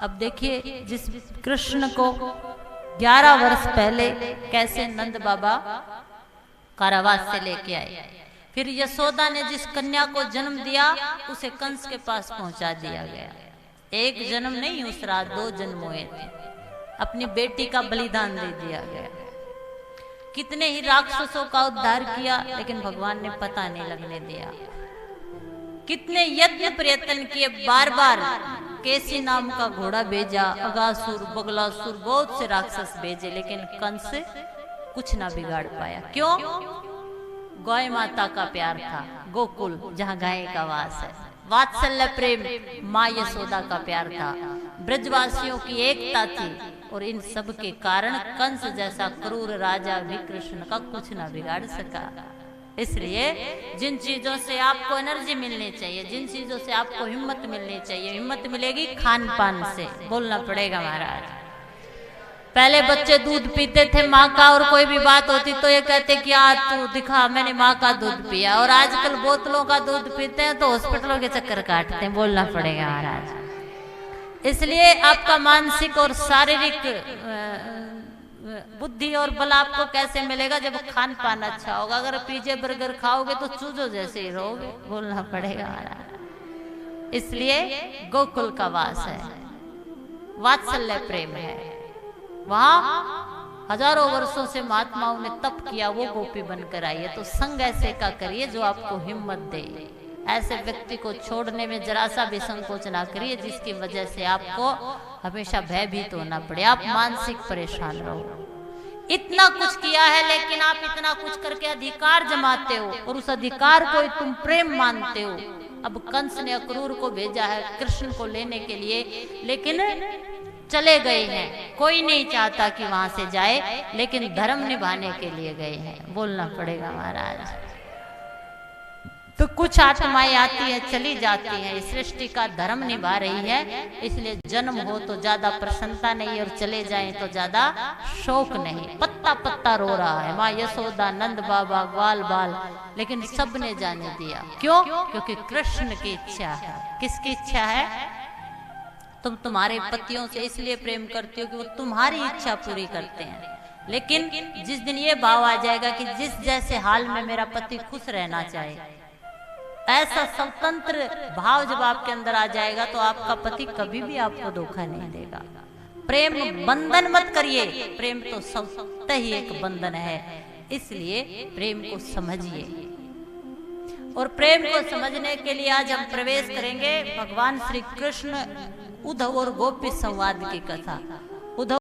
अब देखिए जिस कृष्ण को 11 वर्ष पहले कैसे नंद बाबा कारावास से लेके आए, फिर यशोदा ने जिस कन्या को जन्म दिया उसे कंस के पास पहुंचा दिया गया। एक जन्म नहीं, उस रात 2 जन्म हुए थे। अपनी बेटी का बलिदान दे दिया गया। कितने ही राक्षसों का उद्धार किया, लेकिन भगवान ने पता नहीं लगने दिया। कितने यज्ञ प्रयत्न किए, बार बार केसी नाम का घोड़ा भेजा, अगासुर, बगलासुर, बहुत से राक्षस भेजे, लेकिन कंस कुछ ना बिगाड़ पाया। क्यों? गौ माता का प्यार था, गोकुल जहाँ गाय का वास है, वात्सल्य प्रेम, माँ यशोदा का प्यार था, ब्रजवासियों की एकता थी, और इन सब के कारण कंस जैसा क्रूर राजा भी कृष्ण का कुछ ना बिगाड़ सका। इसलिए जिन चीजों से आपको एनर्जी मिलनी चाहिए, जिन चीजों से आपको हिम्मत मिलनी चाहिए, हिम्मत मिलेगी खान पान से। बोलना पड़ेगा महाराज। पहले बच्चे दूध पीते थे माँ का, और कोई भी बात होती तो ये कहते कि आज तू दिखा मैंने माँ का दूध पिया, और आजकल बोतलों का दूध पीते हैं तो हॉस्पिटलों के चक्कर काटते हैं। बोलना पड़ेगा महाराज। इसलिए आपका मानसिक और शारीरिक बुद्धि और बल आपको कैसे मिलेगा? जब खान पान अच्छा होगा। अगर पिज्जे बर्गर खाओगे तो चूजों जैसे ही रहोगे। बोलना पड़ेगा महाराज। इसलिए गोकुल का वास है, वात्सल्य प्रेम है। वहां हजारों वर्षों से महात्माओं ने तप किया, वो गोपी बनकर आई है। तो संग ऐसे का करिए जो आपको हिम्मत दे। ऐसे व्यक्ति को छोड़ने में जरा सा भी संकोच ना करिए, जिसकी वजह से आपको हमेशा भयभीत होना पड़े, आप मानसिक परेशान रहो। इतना कुछ किया है, लेकिन आप इतना कुछ करके अधिकार जमाते हो, और उस अधिकार को तुम प्रेम मानते हो। अब कंस ने अक्रूर को भेजा है कृष्ण को लेने के लिए, लेकिन चले गए हैं। कोई नहीं चाहता कि वहां से जाए, लेकिन धर्म निभाने के लिए गए हैं। बोलना पड़ेगा महाराज। तो कुछ आत्माएं आती है, चली जाती है, इस सृष्टि का धर्म निभा रही है। इसलिए जन्म हो तो ज्यादा प्रसन्नता नहीं, और चले जाएं तो ज्यादा शोक नहीं। पत्ता पत्ता रो रहा है, माँ यशोदा, नंद बाबा, ग्वाल बाल, लेकिन सब ने जाने दिया। क्यों? क्योंकि कृष्ण की इच्छा है। किसकी इच्छा है? तुम तुम्हारे पतियों से इसलिए प्रेम करते हो कि वो तुम्हारी इच्छा पूरी करते हैं, लेकिन जिस दिन ये भाव आ जाएगा कि जिस जैसे हाल में मेरा पति खुश रहना चाहे, ऐसा स्वतंत्र भाव जब आपके अंदर आ जाएगा, तो आपका पति कभी भी आपको धोखा नहीं देगा। प्रेम बंधन मत करिए, प्रेम तो स्वतः ही एक बंधन है। इसलिए प्रेम को समझिए, और प्रेम को समझने के लिए आज हम प्रवेश करेंगे भगवान श्री कृष्ण उद्धव और गोपी संवाद की कथा। उद्धव